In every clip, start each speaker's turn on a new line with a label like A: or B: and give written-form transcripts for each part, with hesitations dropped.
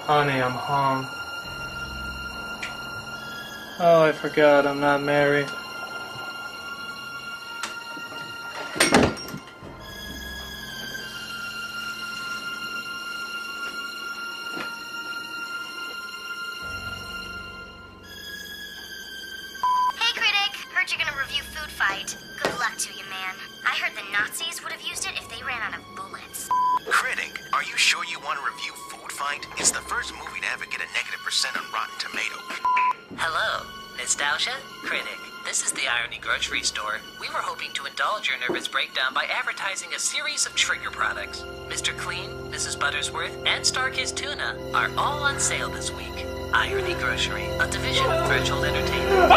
A: Honey, I'm home. Oh, I forgot I'm not married.
B: Hey, Critic. Heard you're gonna review Foodfight. Good luck to you, man. I heard the Nazis would have used it if they ran out of bullets.
C: Critic, are you sure you want to review Foodfight? It's the first movie to ever get a -% on Rotten Tomatoes.
D: Hello, Nostalgia? Critic, this is the Irony Grocery Store. We were hoping to indulge your nervous breakdown by advertising a series of trigger products. Mr. Clean, Mrs. Buttersworth, and Starkist Tuna are all on sale this week. Irony Grocery, a division of Threshold Entertainment.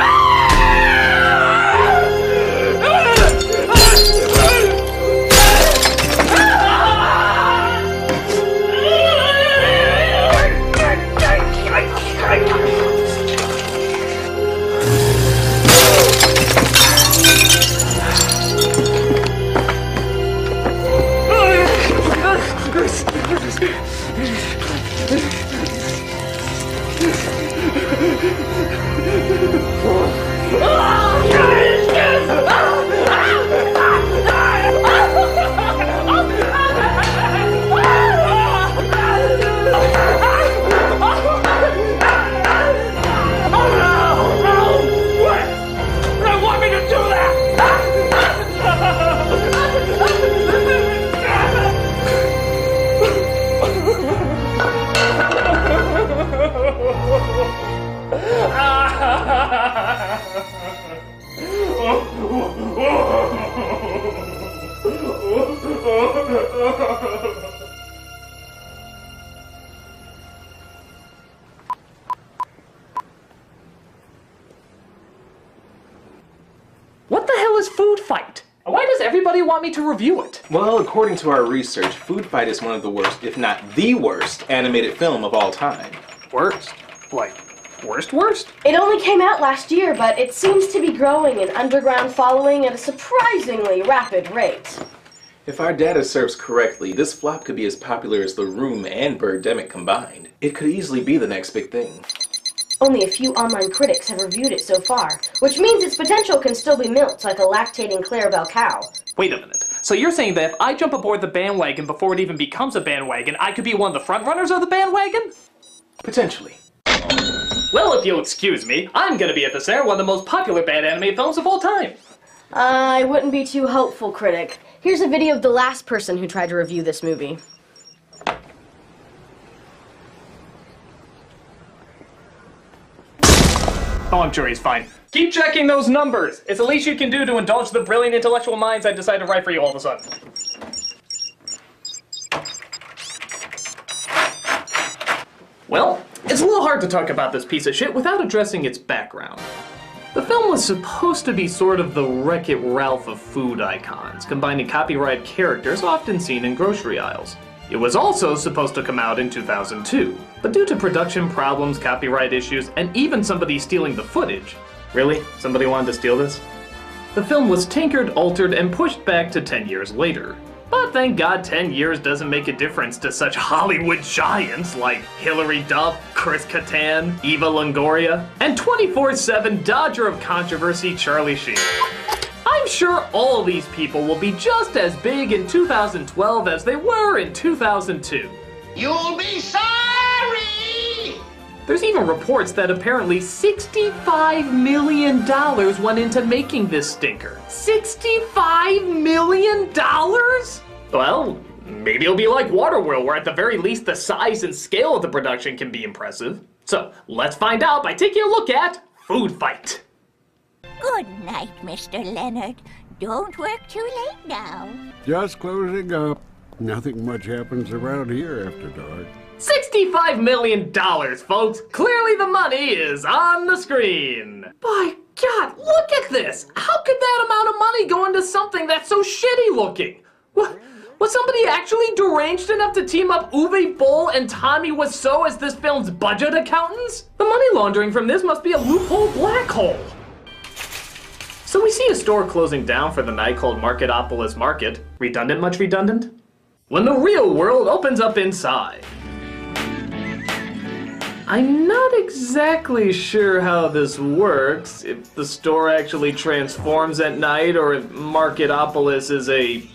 E: What the hell is Foodfight? Why does everybody want me to review it?
F: Well, according to our research, Foodfight is one of the worst, if not the worst, animated film of all time.
E: Worst? Like, worst?
G: It only came out last year, but it seems to be growing an underground following at a surprisingly rapid rate.
F: If our data serves correctly, this flop could be as popular as The Room and Birdemic combined. It could easily be the next big thing.
G: Only a few online critics have reviewed it so far, which means its potential can still be milked like a lactating Clarabelle cow.
E: Wait a minute. So you're saying that if I jump aboard the bandwagon before it even becomes a bandwagon, I could be one of the frontrunners of the bandwagon?
F: Potentially.
E: Well, if you'll excuse me, I'm gonna be at the center of one of the most popular bad anime films of all time.
G: I wouldn't be too hopeful, Critic. Here's a video of the last person who tried to review this movie.
E: Oh, I'm sure he's fine. Keep checking those numbers! It's the least you can do to indulge the brilliant intellectual minds I decided to write for you all of a sudden. Well, it's a little hard to talk about this piece of shit without addressing its background. The film was supposed to be sort of the Wreck-It Ralph of food icons, combining copyrighted characters often seen in grocery aisles. It was also supposed to come out in 2002, but due to production problems, copyright issues, and even somebody stealing the footage. Really? Somebody wanted to steal this? The film was tinkered, altered, and pushed back to 10 years later. But thank God 10 years doesn't make a difference to such Hollywood giants like Hilary Duff, Chris Kattan, Eva Longoria, and 24/7 Dodger of Controversy Charlie Sheen. I'm sure all these people will be just as big in 2012 as they were in 2002.
H: You'll be sorry!
E: There's even reports that apparently $65 million went into making this stinker. $65 million? Well, maybe it'll be like Waterworld, where at the very least the size and scale of the production can be impressive. So, let's find out by taking a look at Foodfight.
I: Good night, Mr. Leonard. Don't work too late now.
J: Just closing up. Nothing much happens around here after dark.
E: $65 million, folks. Clearly the money is on the screen. By God, look at this. How could that amount of money go into something that's so shitty looking? What? Was somebody actually deranged enough to team up Uwe Boll and Tommy Wiseau as this film's budget accountants? The money laundering from this must be a loophole black hole. So we see a store closing down for the night called Marketopolis Market. Redundant, much redundant? When the real world opens up inside. I'm not exactly sure how this works, if the store actually transforms at night or if Marketopolis is a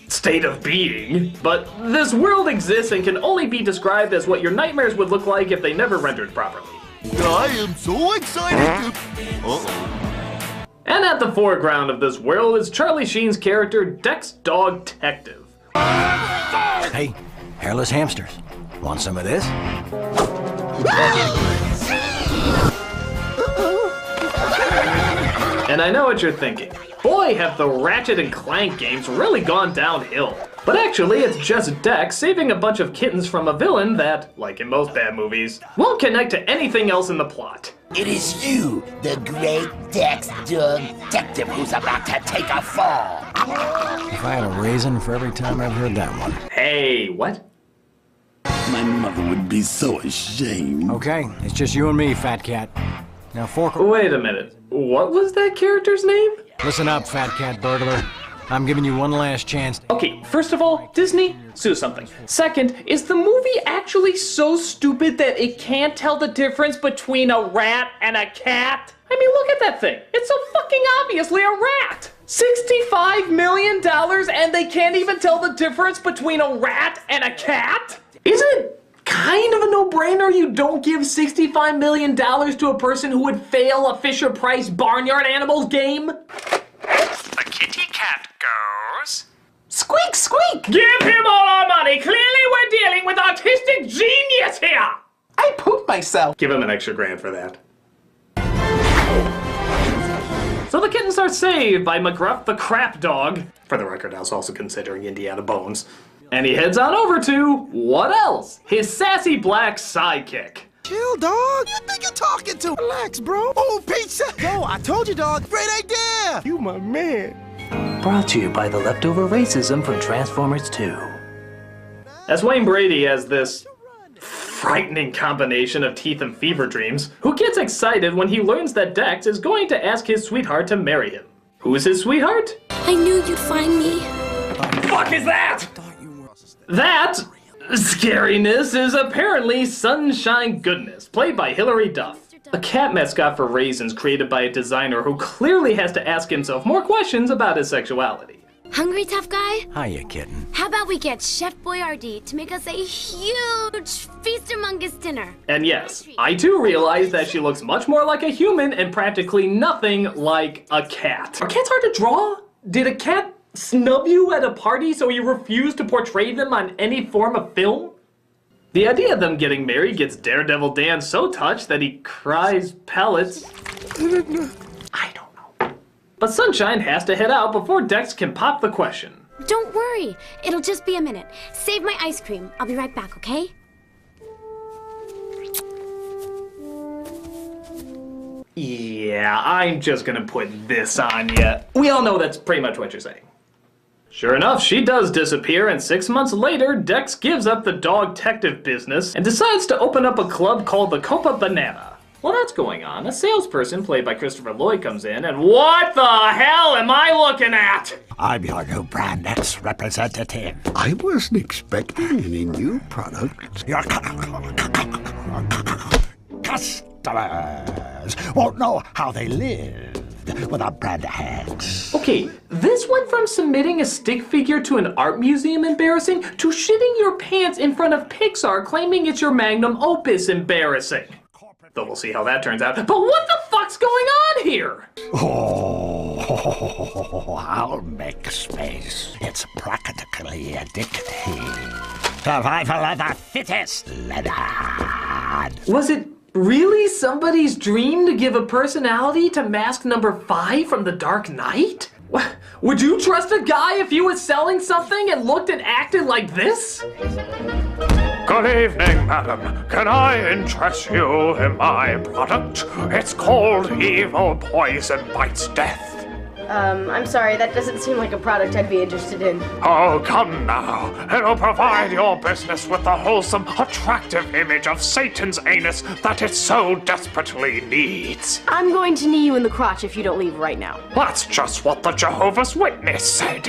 E: state of being. But this world exists and can only be described as what your nightmares would look like if they never rendered properly.
K: I am so excited to... Uh-oh.
E: And at the foreground of this world is Charlie Sheen's character, Dex Dog Detective.
L: Hey, hairless hamsters. Want some of this?
E: And I know what you're thinking. Boy, have the Ratchet and Clank games really gone downhill. But actually, it's just Dex saving a bunch of kittens from a villain that, like in most bad movies, won't connect to anything else in the plot.
M: It is you, the great Dex Dog Detective, who's about to take a fall.
L: If I had a raisin for every time I've heard that one.
E: Hey, what?
K: My mother would be so ashamed.
L: Okay, it's just you and me, fat cat. Now fork...
E: Wait a minute. What was that character's name?
L: Listen up, fat cat burglar. I'm giving you one last chance.
E: Okay, first of all, Disney, sue something. Second, is the movie actually so stupid that it can't tell the difference between a rat and a cat? I mean, look at that thing. It's so fucking obviously a rat. $65 million and they can't even tell the difference between a rat and a cat? Isn't it kind of a no-brainer you don't give $65 million to a person who would fail a Fisher-Price Barnyard Animals game?
N: The kitty cat goes...
E: Squeak, squeak! Give him all our money! Clearly we're dealing with artistic genius here!
O: I pooped myself.
E: Give him an extra grand for that. So the kittens are saved by McGruff the Crap Dog. For the record, I was also considering Indiana Bones. And he heads on over to, what else? His sassy black sidekick.
P: Chill, dog. You think you're talking to? Relax, bro. Oh, pizza. Yo, I told you, dog. Great idea. You my man.
Q: Brought to you by the leftover racism from Transformers 2.
E: As Wayne Brady has this frightening combination of teeth and fever dreams, who gets excited when he learns that Dex is going to ask his sweetheart to marry him. Who is his sweetheart?
R: I knew you'd find me.
E: Fuck is that? That scariness is apparently Sunshine Goodness, played by Hilary Duff. A cat mascot for raisins created by a designer who clearly has to ask himself more questions about his sexuality.
R: Hungry, tough guy?
L: Hiya, kitten.
R: How about we get Chef Boyardee to make us a huge feast-amongst dinner?
E: And yes, I too realize that she looks much more like a human and practically nothing like a cat. Are cats hard to draw? Did a cat snub you at a party so you refused to portray them on any form of film? The idea of them getting married gets Daredevil Dan so touched that he cries pellets. I don't know. But Sunshine has to head out before Dex can pop the question.
R: Don't worry. It'll just be a minute. Save my ice cream. I'll be right back, okay?
E: Yeah, I'm just gonna put this on ya. We all know that's pretty much what you're saying. Sure enough, she does disappear, and 6 months later, Dex gives up the dog detective business and decides to open up a club called the Copa Banana. While that's going on, a salesperson played by Christopher Lloyd comes in, and what the hell am I looking at?
J: I'm your new brand X representative. I wasn't expecting any new products. Your customers won't know how they live without brand X.
E: Okay, this went from submitting a stick figure to an art museum embarrassing to shitting your pants in front of Pixar claiming it's your magnum opus embarrassing. Though we'll see how that turns out. But what the fuck's going on here?
J: Oh, I'll make space. It's practically addictive. Survival of the fittest, Leonard.
E: Was it really somebody's dream to give a personality to mask number 5 from The Dark Knight? Would you trust a guy if he was selling something and looked and acted like this?
N: Good evening, madam. Can I interest you in my product? It's called Evil Poison Bites Death.
G: I'm sorry, that doesn't seem like a product I'd be interested in.
N: Oh, come now. It'll provide your business with the wholesome, attractive image of Satan's anus that it so desperately needs.
G: I'm going to knee you in the crotch if you don't leave right now.
N: That's just what the Jehovah's Witness said.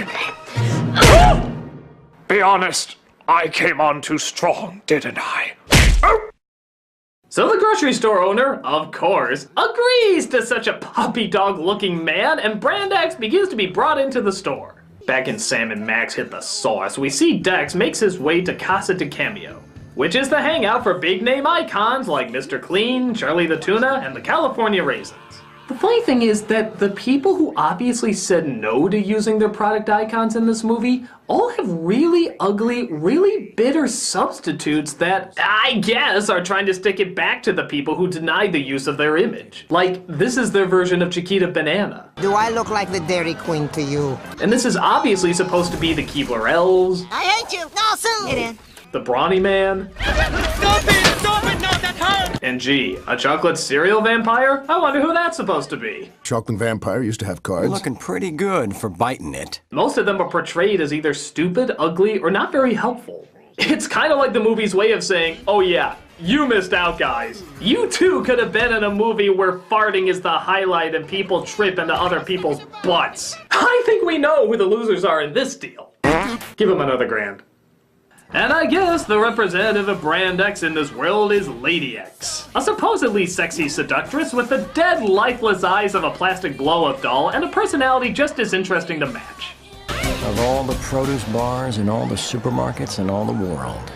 N: Be honest, I came on too strong, didn't I?
E: So the grocery store owner, of course, agrees to such a puppy dog looking man, and Brand X begins to be brought into the store. Back in Sam and Max Hit the Sauce, we see Dex makes his way to Casa de Cameo, which is the hangout for big name icons like Mr. Clean, Charlie the Tuna, and the California Raisins. The funny thing is that the people who obviously said no to using their product icons in this movie all have really ugly, really bitter substitutes that, I guess, are trying to stick it back to the people who denied the use of their image. Like, this is their version of Chiquita Banana.
O: Do I look like the Dairy Queen to you?
E: And this is obviously supposed to be the Keebler Elves.
O: I hate you! No, Sue! Get in.
E: The Brawny Man.
P: Stop it! Stop it! No, that hurt!
E: And gee, a chocolate cereal vampire? I wonder who that's supposed to be.
K: Chocolate vampire used to have cards.
L: Looking pretty good for biting it.
E: Most of them are portrayed as either stupid, ugly, or not very helpful. It's kind of like the movie's way of saying, oh yeah, you missed out, guys. You too could have been in a movie where farting is the highlight and people trip into other people's butts. I think we know who the losers are in this deal. Give them another grand. And I guess the representative of Brand X in this world is Lady X, a supposedly sexy seductress with the dead, lifeless eyes of a plastic blow-up doll and a personality just as interesting to match.
L: Of all the produce bars in all the supermarkets in all the world,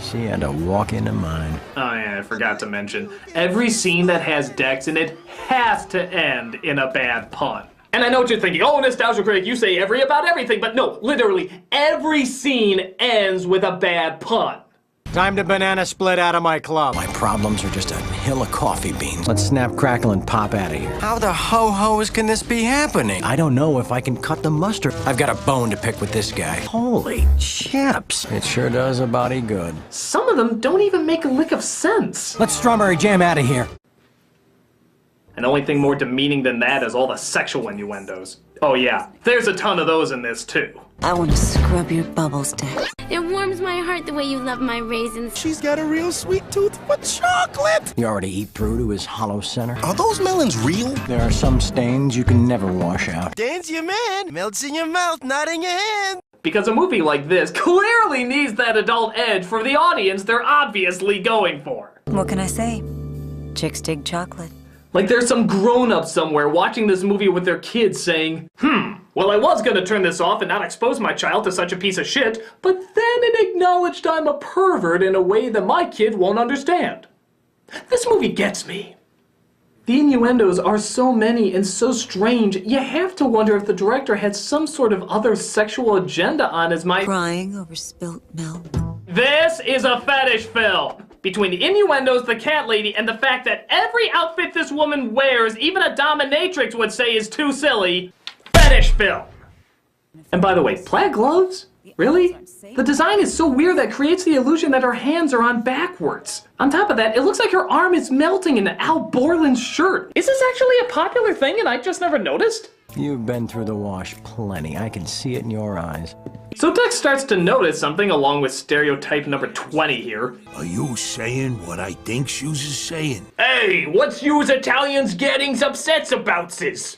L: she had to walk into mine.
E: Oh yeah, I forgot to mention, every scene that has Dex in it has to end in a bad pun. And I know what you're thinking, oh, Nostalgia Critic, you say every about everything, but no, literally, every scene ends with a bad pun.
S: Time to banana split out of my club.
L: My problems are just a hill of coffee beans. Let's snap, crackle, and pop out of here. How the ho-hos can this be happening? I don't know if I can cut the mustard. I've got a bone to pick with this guy. Holy chips. It sure does a body good.
E: Some of them don't even make a lick of sense.
L: Let's strawberry jam out of here.
E: And the only thing more demeaning than that is all the sexual innuendos. Oh yeah, there's a ton of those in this too.
R: I want to scrub your bubbles, Dex. It warms my heart the way you love my raisins.
P: She's got a real sweet tooth for chocolate.
L: You already eat through to his hollow center?
K: Are those melons real?
L: There are some stains you can never wash out.
P: Dance your man, melts in your mouth, not in your hand.
E: Because a movie like this clearly needs that adult edge for the audience they're obviously going for.
T: What can I say? Chicks dig chocolate.
E: Like there's some grown-up somewhere watching this movie with their kids saying, well I was gonna turn this off and not expose my child to such a piece of shit, but then it acknowledged I'm a pervert in a way that my kid won't understand. This movie gets me. The innuendos are so many and so strange, you have to wonder if the director had some sort of other sexual agenda on his mind.
T: Crying over spilt milk.
E: This is a fetish film. Between the innuendos, the cat lady, and the fact that every outfit this woman wears, even a dominatrix would say is too silly, fetish film. And by the way, plaid gloves? Really? The design is so weird that creates the illusion that her hands are on backwards. On top of that, it looks like her arm is melting in Al Borland's shirt. Is this actually a popular thing and I just never noticed?
L: You've been through the wash plenty. I can see it in your eyes.
E: So Dex starts to notice something along with stereotype number 20 here.
K: Are you saying what I think shoes is saying?
E: Hey, what's yous Italians getting upset about, sis?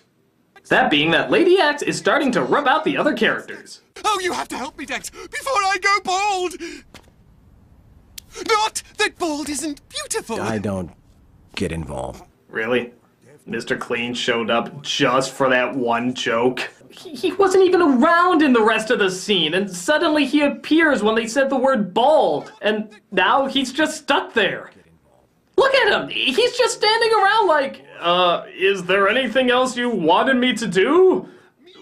E: That being that Lady X is starting to rub out the other characters.
P: Oh, you have to help me, Dex, before I go bald! Not that bald isn't beautiful!
L: I don't get involved.
E: Really? Mr. Clean showed up just for that one joke? He wasn't even around in the rest of the scene, and suddenly he appears when they said the word bald, and now he's just stuck there. Look at him! He's just standing around like, is there anything else you wanted me to do?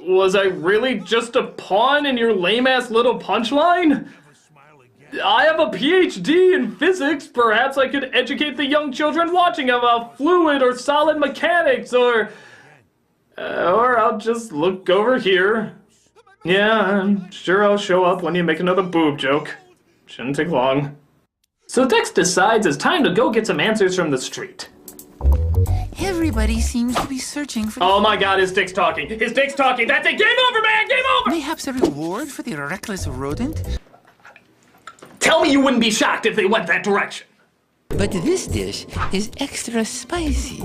E: Was I really just a pawn in your lame-ass little punchline? I have a PhD in physics. Perhaps I could educate the young children watching about fluid or solid mechanics, or I'll just look over here. Yeah, I'm sure I'll show up when you make another boob joke. Shouldn't take long. So Dex decides it's time to go get some answers from the street.
U: Everybody seems to be searching for...
E: Oh my god, his dick's talking. His dick's talking. That's it. Game over, man. Game over.
U: Perhaps a reward for the reckless rodent?
E: Tell me you wouldn't be shocked if they went that direction.
U: But this dish is extra spicy.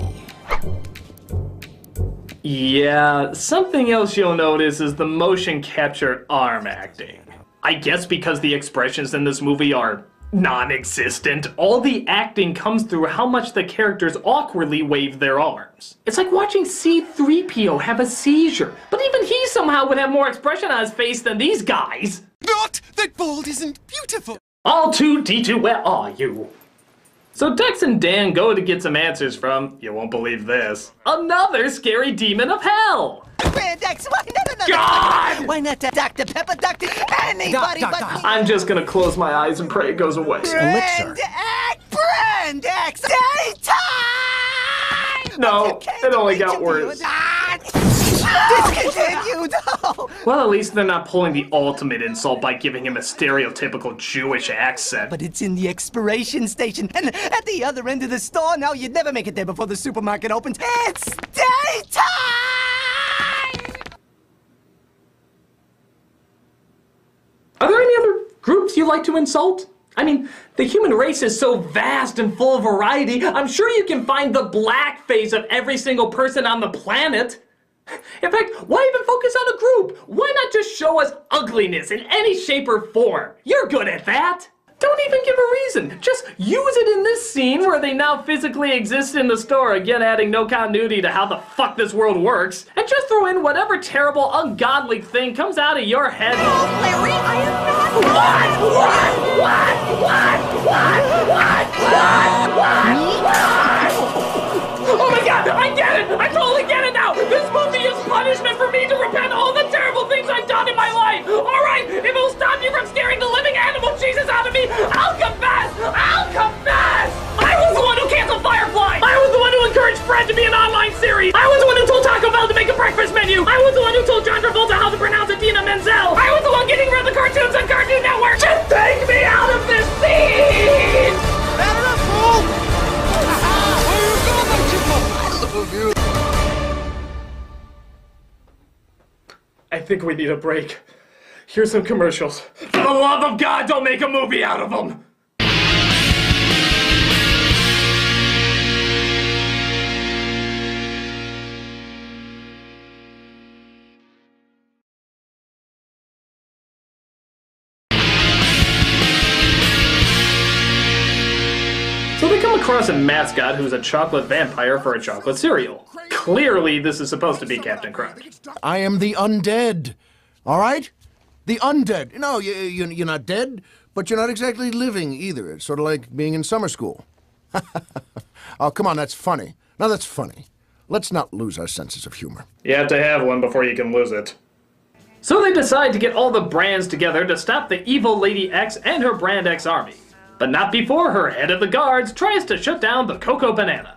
E: Yeah, something else you'll notice is the motion capture arm acting. I guess because the expressions in this movie are non-existent. All the acting comes through how much the characters awkwardly wave their arms. It's like watching C-3PO have a seizure, but even he somehow would have more expression on his face than these guys.
P: Not that bald isn't beautiful.
E: R2-D2, where are you? So Dex and Dan go to get some answers from, you won't believe this, another scary demon of hell.
O: Man, Dex, why not?
E: God!
O: Why not Dr. Pepper, Dr. Anybody but me?
E: I'm just gonna close my eyes and pray it goes away.
O: Brand X, daytime!
E: No, it only got worse.
O: Discontinue, though!
E: Well, at least they're not pulling the ultimate insult by giving him a stereotypical Jewish accent.
O: But it's in the expiration station, and at the other end of the store. Now you'd never make it there before the supermarket opens. It's daytime!
E: Are there any other groups you like to insult? I mean, the human race is so vast and full of variety, I'm sure you can find the black face of every single person on the planet. In fact, why even focus on a group? Why not just show us ugliness in any shape or form? You're good at that. Don't even give a reason. Just use it in this scene where they now physically exist in the store, again adding no continuity to how the fuck this world works. And just throw in whatever terrible, ungodly thing comes out of your head.
O: Oh, Larry, I am not...
E: Oh my god, I get it! I totally get it now! This movie is punishment for me to repent all the terrible things I've done in my life! Alright, if it'll stop you from scaring the living animal Jesus out of me, I'll confess! I'll confess! I was the one who canceled Firefly! I was the one who encouraged Fred to be an online series! I was the one who told Taco Bell to make a breakfast menu! I was the one who told John Travolta how to pronounce Idina Menzel! I was the one getting rid of the cartoons on Cartoon Network! Just take me out of this scene!
P: Bad enough, fool!
E: I think we need a break. Here's some commercials. For the love of God, don't make a movie out of them! So they come across a mascot who's a chocolate vampire for a chocolate cereal. Clearly, this is supposed to be Captain Crunch.
K: I am the undead. All right? The undead. No, you're not dead, but you're not exactly living either. It's sort of like being in summer school. Oh, come on, that's funny. Now that's funny. Let's not lose our senses of humor.
E: You have to have one before you can lose it. So they decide to get all the brands together to stop the evil Lady X and her Brand X army. But not before her head of the guards tries to shut down the Cocoa Banana.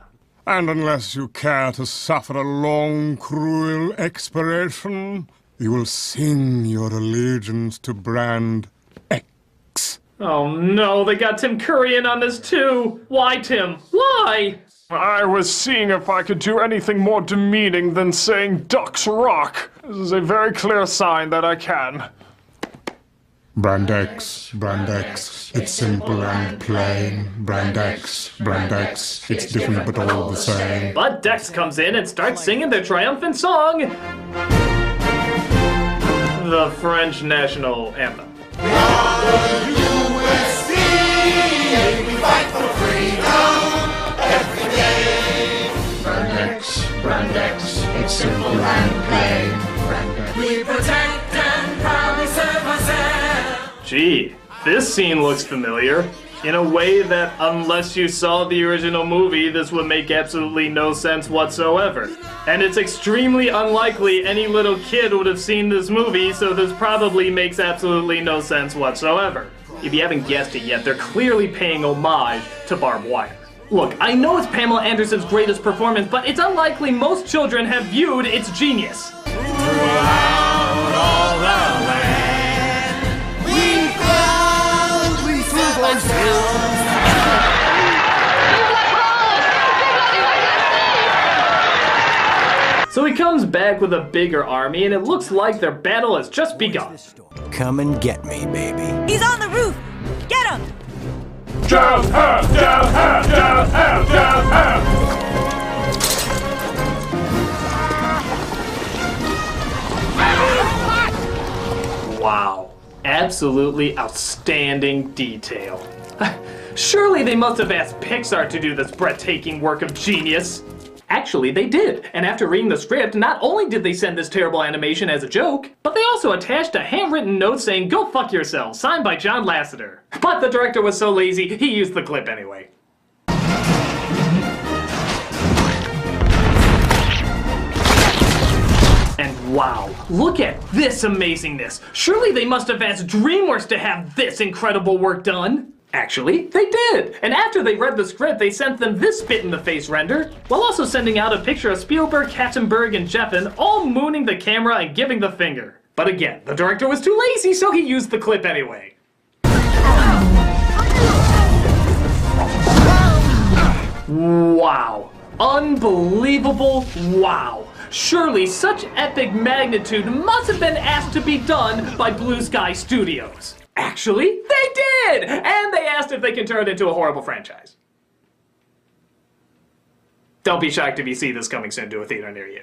N: And unless you care to suffer a long, cruel expiration, you will sing your allegiance to Brand X.
E: Oh no, they got Tim Curry in on this too. Why, Tim? Why?
N: I was seeing if I could do anything more demeaning than saying Ducks Rock. This is a very clear sign that I can. Brand X, it's simple and plain. Brand X, it's different but all the same.
E: But Dex comes in and starts singing their triumphant song, the French national anthem.
P: USA, we fight for freedom every day.
J: Brand X, it's simple and plain.
P: We protect and proudly serve ourselves.
E: Gee, this scene looks familiar. In a way that, unless you saw the original movie, this would make absolutely no sense whatsoever. And it's extremely unlikely any little kid would have seen this movie, so this probably makes absolutely no sense whatsoever. If you haven't guessed it yet, they're clearly paying homage to Barbed Wire. Look, I know it's Pamela Anderson's greatest performance, but it's unlikely most children have viewed its genius.
P: Throughout all the land, we proudly serve ourselves.
E: So he comes back with a bigger army, and it looks like their battle has just begun.
L: Come and get me, baby.
I: He's on the roof! Get him!
N: Down, down, down, down, down, down.
E: Wow. Absolutely outstanding detail. Surely they must have asked Pixar to do this breathtaking work of genius. Actually, they did, and after reading the script, not only did they send this terrible animation as a joke, but they also attached a handwritten note saying, "Go fuck yourselves," signed by John Lasseter. But the director was so lazy, he used the clip anyway. And wow, look at this amazingness. Surely they must have asked DreamWorks to have this incredible work done. Actually, they did! And after they read the script, they sent them this spit-in-the-face render, while also sending out a picture of Spielberg, Katzenberg, and Jeffen all mooning the camera and giving the finger. But again, the director was too lazy, so he used the clip anyway. Wow. Unbelievable wow. Surely such epic magnitude must have been asked to be done by Blue Sky Studios. Actually, they did! And they asked if they can turn it into a horrible franchise. Don't be shocked if you see this coming soon to a theater near you.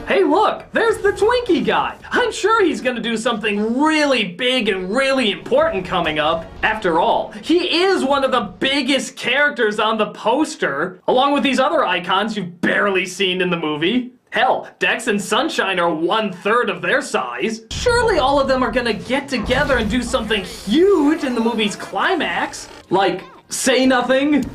E: Hey look, there's the Twinkie guy. I'm sure he's gonna do something really big and really important coming up. After all, he is one of the biggest characters on the poster, along with these other icons you've barely seen in the movie. Hell, Dex and Sunshine are 1/3 of their size. Surely all of them are gonna get together and do something huge in the movie's climax. Like, say nothing,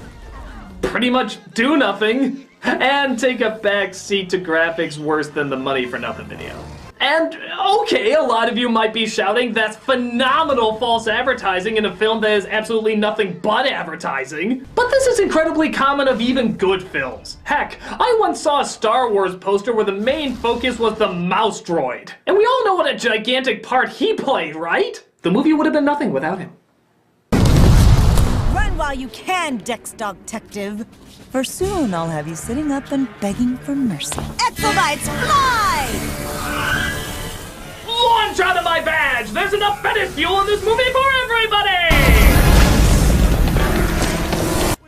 E: pretty much do nothing, and take a back seat to graphics worse than the Money for Nothing video. And, okay, a lot of you might be shouting, that's phenomenal false advertising in a film that is absolutely nothing but advertising. But this is incredibly common of even good films. Heck, I once saw a Star Wars poster where the main focus was the mouse droid. And we all know what a gigantic part he played, right? The movie would have been nothing without him.
A: Run while you can, Dex Dogtective. For soon I'll have you sitting up and begging for mercy. Exobites, fly!
E: Launch out of my badge! There's enough fetish fuel in this movie for everybody!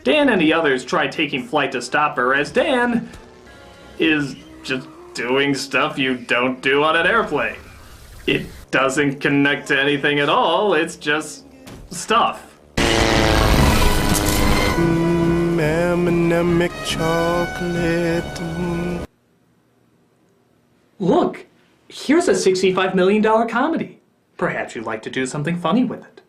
E: Dan and the others try taking flight to stop her, as Dan is just doing stuff you don't do on an airplane. It doesn't connect to anything at all, it's just stuff.
P: M&M chocolate.
E: Look, here's a $65 million comedy. Perhaps you'd like to do something funny with it.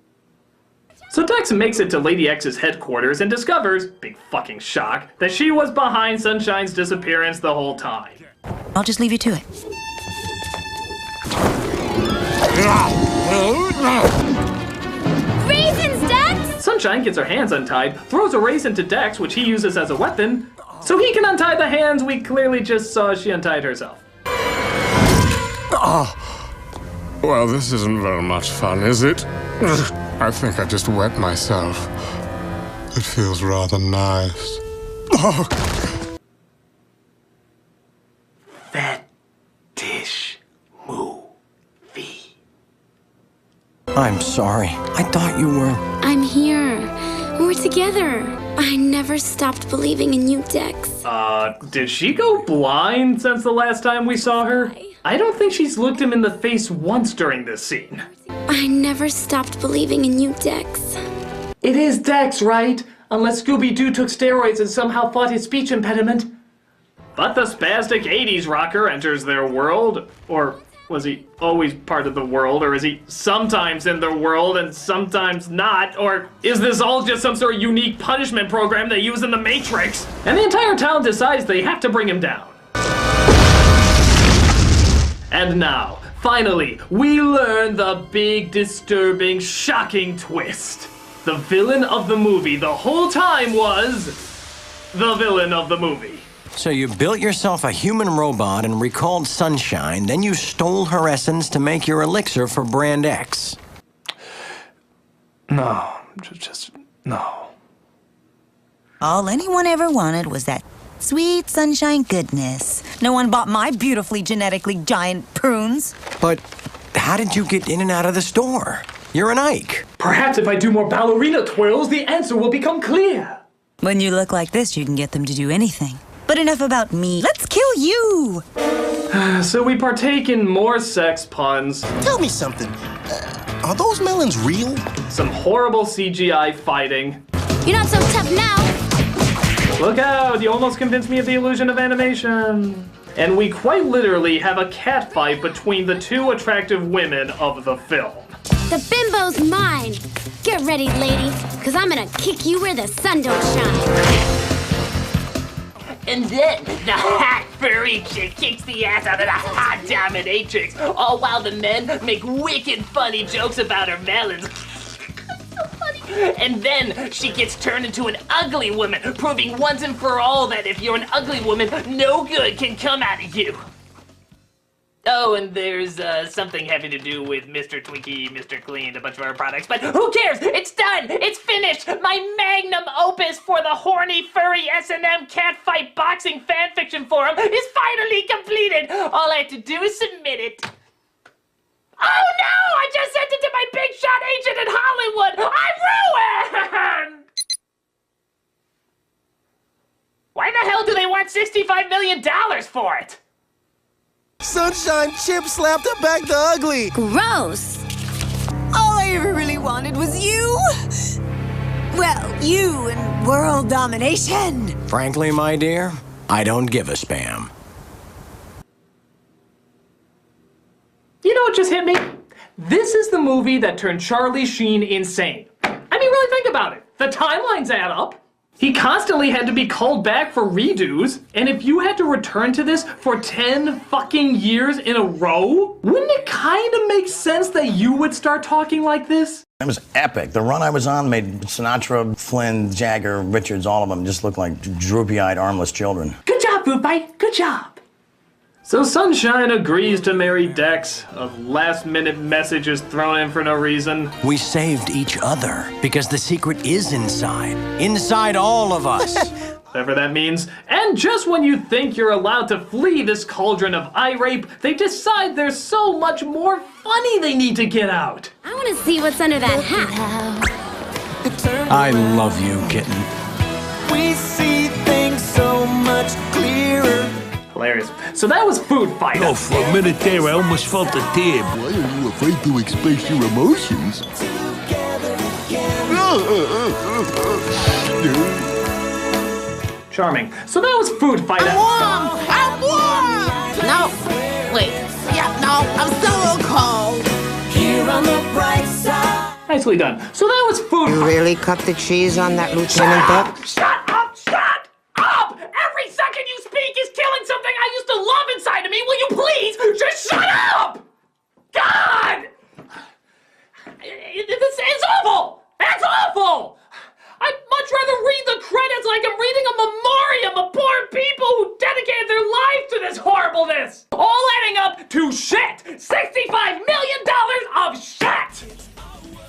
E: So Dex makes it to Lady X's headquarters and discovers, big fucking shock, that she was behind Sunshine's disappearance the whole time.
A: I'll just leave you to it.
R: Raisins, Dex!
E: Sunshine gets her hands untied, throws a raisin to Dex, which he uses as a weapon, so he can untie the hands we clearly just saw she untied herself.
N: Oh. Well, this isn't very much fun, is it? I think I just wet myself. It feels rather nice. Oh.
E: Fetish movie.
L: I'm sorry. I thought you were...
R: I'm here. We're together. I never stopped believing in you, Dex.
E: Did she go blind since the last time we saw her? I don't think she's looked him in the face once during this scene.
R: I never stopped believing in you, Dex.
E: It is Dex, right? Unless Scooby-Doo took steroids and somehow fought his speech impediment. But the spastic 80s rocker enters their world. Or was he always part of the world? Or is he sometimes in the world and sometimes not? Or is this all just some sort of unique punishment program they use in the Matrix? And the entire town decides they have to bring him down. And now, finally, we learn the big, disturbing, shocking twist. The villain of the movie the whole time was the villain of the movie.
L: So you built yourself a human robot and recalled Sunshine, then you stole her essence to make your elixir for Brand X.
N: No, just no.
A: All anyone ever wanted was that sweet sunshine goodness. No one bought my beautifully genetically giant prunes.
L: But how did you get in and out of the store? You're an Ike.
E: Perhaps if I do more ballerina twirls, the answer will become clear.
A: When you look like this, you can get them to do anything. But enough about me. Let's kill you!
E: So we partake in more sex puns.
P: Tell me something. Are those melons real?
E: Some horrible CGI fighting.
R: You're not so tough now.
E: Look out, you almost convinced me of the illusion of animation. And we quite literally have a cat fight between the two attractive women of the film.
R: The bimbo's mine. Get ready, lady, because I'm gonna kick you where the sun don't shine.
D: And then the hot furry chick kicks the ass out of the hot dominatrix, all while the men make wicked funny jokes about her melons. So funny. And then she gets turned into an ugly woman, proving once and for all that if you're an ugly woman, no good can come out of you. Oh, and there's something having to do with Mr. Twinkie, Mr. Clean, a bunch of our products, but who cares? It's done! It's finished! My magnum opus for the horny, furry S&M catfight boxing fanfiction forum is finally completed! All I have to do is submit it. Oh no! I just sent it to my big shot agent in Hollywood! I'm ruined! Why the hell do they want $65 million for it?
P: Sunshine Chip slapped her back to ugly.
A: Gross. All I ever really wanted was you. Well, you and world domination.
L: Frankly, my dear, I don't give a spam.
E: You know what just hit me? This is the movie that turned Charlie Sheen insane. I mean, really think about it. The timelines add up. He constantly had to be called back for redos, and if you had to return to this for 10 fucking years in a row, wouldn't it kind of make sense that you would start talking like this?
B: It was epic. The run I was on made Sinatra, Flynn, Jagger, Richards, all of them just look like droopy-eyed, armless children.
E: Good job, Foodfight. Good job. So Sunshine agrees to marry Dex. A last-minute message is thrown in for no reason.
L: We saved each other because the secret is inside. Inside all of us.
E: Whatever that means. And just when you think you're allowed to flee this cauldron of eye rape, they decide there's so much more funny they need to get out.
R: I want to see what's under that hat.
L: I love you, kitten.
V: We see things so much clearer.
E: Hilarious. So that was Foodfight.
J: Oh, for a minute there, I almost felt a tear. Why are you afraid to express your emotions?
E: Charming. So that was Foodfight.
V: I'm warm! No, wait. Yeah, no, I'm still a little cold. Here on the bright side.
E: Nicely done. So that was Foodfight.
W: You really cut the cheese on that, Lieutenant Buck?
D: Shut up! Shut up! Every second you speak is killing something I used to love inside of me. Will you please just shut up? God! This is awful! That's awful! I'd much rather read the credits like I'm reading a memoriam of poor people who dedicated their lives to this horribleness! All adding up to shit! $65 million of shit!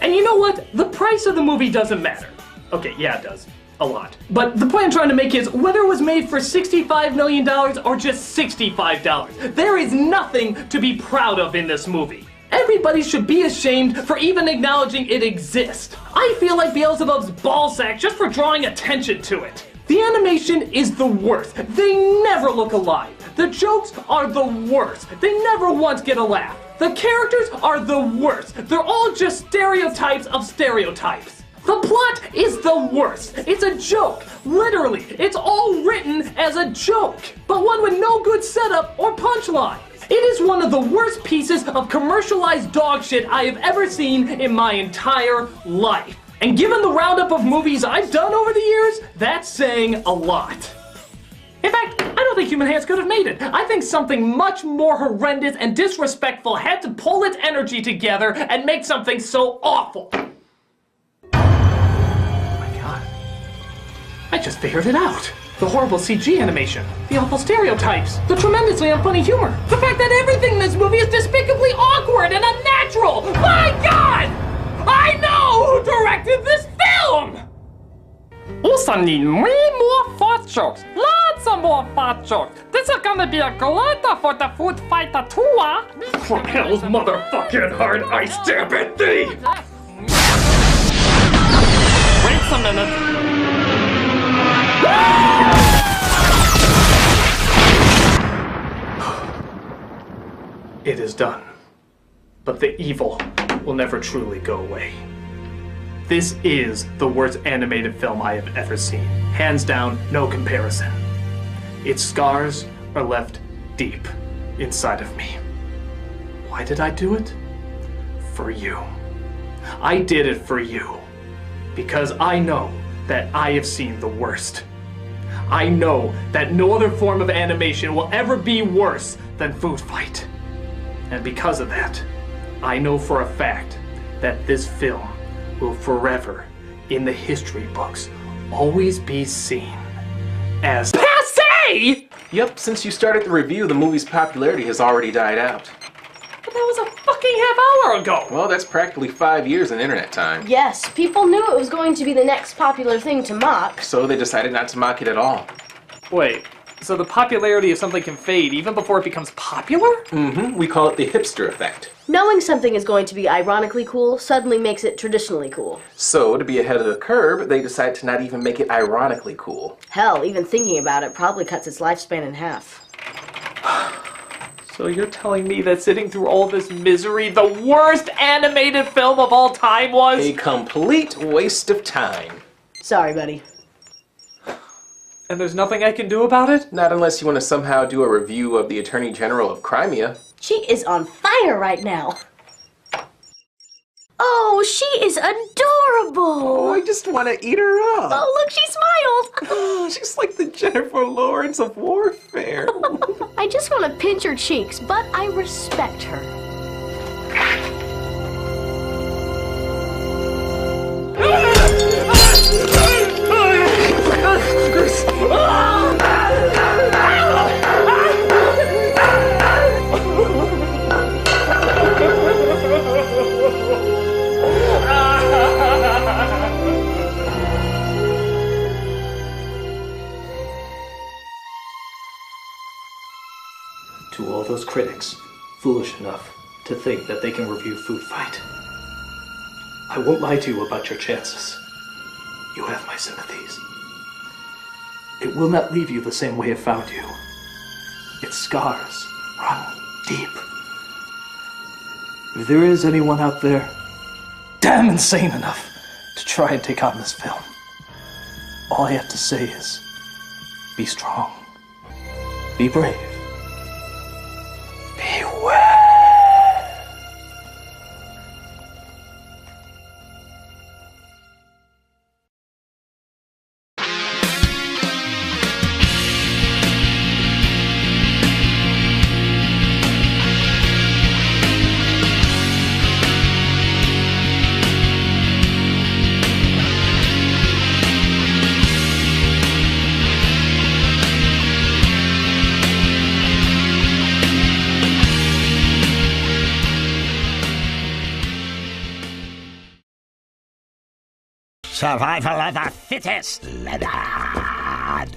E: And you know what? The price of the movie doesn't matter. Okay, yeah, it does. A lot. But the point I'm trying to make is, whether it was made for $65 million or just $65, there is nothing to be proud of in this movie. Everybody should be ashamed for even acknowledging it exists. I feel like Beelzebub's ballsack just for drawing attention to it. The animation is the worst. They never look alive. The jokes are the worst. They never once get a laugh. The characters are the worst. They're all just stereotypes of stereotypes. The plot is the worst. It's a joke. Literally, it's all written as a joke, but one with no good setup or punchline. It is one of the worst pieces of commercialized dog shit I have ever seen in my entire life. And given the roundup of movies I've done over the years, that's saying a lot. In fact, I don't think Human Hands could have made it. I think something much more horrendous and disrespectful had to pull its energy together and make something so awful. I just figured it out. The horrible CG animation, the awful stereotypes, the tremendously unfunny humor, the fact that everything in this movie is despicably awkward and unnatural. My God! I know who directed this film!
X: Also need way more fart jokes. Lots of more fart jokes. This is gonna be a glider for the Food Fighter tour.
E: From hell's motherfucking heart, I stab at thee!
X: Wait a minute.
E: It is done. But the evil will never truly go away. This is the worst animated film I have ever seen. Hands down, no comparison. Its scars are left deep inside of me. Why did I do it? For you. I did it for you. Because I know that I have seen the worst. I know that no other form of animation will ever be worse than Foodfight. And because of that, I know for a fact that this film will forever, in the history books, always be seen as passé!
C: Yep, since you started the review, the movie's popularity has already died out.
E: But that was a fucking half hour ago!
C: Well, that's practically 5 years in internet time.
G: Yes, people knew it was going to be the next popular thing to mock.
C: So they decided not to mock it at all.
E: Wait, so the popularity of something can fade even before it becomes popular?
C: Mm-hmm, we call it the hipster effect.
G: Knowing something is going to be ironically cool suddenly makes it traditionally cool.
C: So, to be ahead of the curve, they decide to not even make it ironically cool.
G: Hell, even thinking about it probably cuts its lifespan in half.
E: So you're telling me that sitting through all this misery, the worst animated film of all time was?
C: A complete waste of time.
G: Sorry, buddy.
E: And there's nothing I can do about it?
C: Not unless you want to somehow do a review of the Attorney General of Crimea.
G: She is on fire right now. Oh, she is adorable.
C: Oh, I just want to eat her up.
G: Oh, look, she smiled.
C: Oh, she's like the Jennifer Lawrence of warfare.
G: I just want to pinch her cheeks, but I respect her.
E: To all those critics foolish enough to think that they can review Foodfight, I won't lie to you about your chances. You have my sympathies. It will not leave you the same way it found you. Its scars run deep. If there is anyone out there damn insane enough to try and take on this film, all I have to say is, be strong, be brave, beware.
J: Survival of the fittest, Leonard.